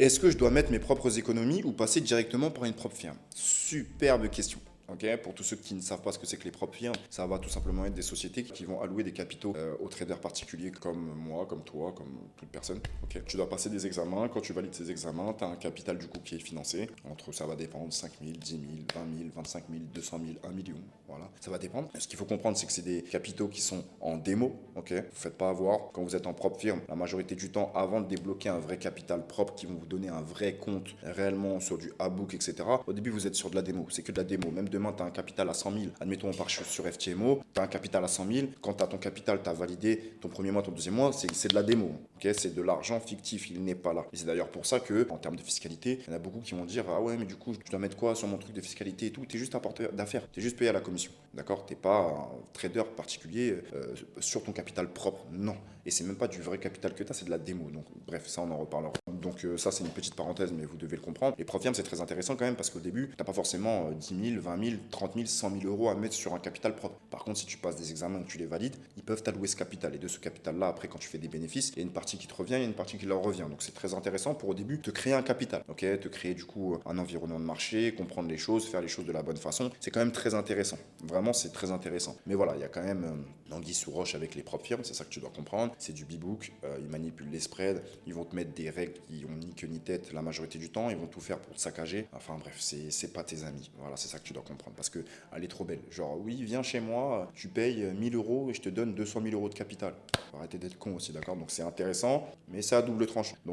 Est-ce que je dois mettre mes propres économies ou passer directement par une propre firme? Superbe question. Ok, pour tous ceux qui ne savent pas ce que c'est que les propres firmes, ça va tout simplement être des sociétés qui vont allouer des capitaux aux traders particuliers comme moi, comme toi, comme toute personne. Ok, tu dois passer des examens. Quand tu valides ces examens, tu as un capital du coup qui est financé. Entre, ça va dépendre, 5 000, 10 000, 20 000, 25 000, 200 000, 1 million. Voilà, ça va dépendre. Ce qu'il faut comprendre, c'est que c'est des capitaux qui sont en démo. Ok, vous ne faites pas avoir. Quand vous êtes en propre firme, la majorité du temps, avant de débloquer un vrai capital propre qui vont vous donner un vrai compte réellement sur du Abook, etc. Au début, vous êtes sur de la démo. C'est que de la démo. Même demain, tu as un capital à 100 000. Admettons, on part sur FTMO. Tu as un capital à 100 000. Quand tu as ton capital, tu as validé ton premier mois, ton deuxième mois, c'est de la démo. Ok, c'est de l'argent fictif. Il n'est pas là. Et c'est d'ailleurs pour ça que, en termes de fiscalité, il y en a beaucoup qui vont dire: ah ouais, mais du coup, je dois mettre quoi sur mon truc de fiscalité et tout. Tu es juste un porteur d'affaires. Tu es juste payé à la commission. D'accord? Tu n'es pas un trader particulier sur ton capital propre. Non. Et c'est même pas du vrai capital que tu as, c'est de la démo. Donc, bref, ça, on en reparlera. Donc, ça, c'est une petite parenthèse, mais vous devez le comprendre. Les profs, c'est très intéressant quand même parce qu'au début, tu n'as pas forcément 10 000, 20 000, 30 000, 100 000 euros à mettre sur un capital propre. Par contre, si tu passes des examens et que tu les valides, ils peuvent t'allouer ce capital. Et de ce capital-là, après, quand tu fais des bénéfices, il y a une partie qui te revient, il y a une partie qui leur revient. Donc, c'est très intéressant pour au début te créer un capital. Ok, te créer du coup un environnement de marché, comprendre les choses, faire les choses de la bonne façon. C'est quand même très intéressant. Vraiment, c'est très intéressant. Mais voilà, il y a quand même l'anguille sous roche avec les propres firmes, c'est ça que tu dois comprendre. C'est du B-book, ils manipulent les spreads, ils vont te mettre des règles qui ont ni queue ni tête la majorité du temps, ils vont tout faire pour te saccager. Enfin bref, c'est pas tes amis. Voilà, c'est ça que tu dois comprendre. Parce que elle est trop belle. Genre, oui, viens chez moi, tu payes 1000 euros et je te donne 200 000 euros de capital. Faut arrêter d'être con aussi, d'accord? Donc c'est intéressant, mais c'est à double tranchant. Donc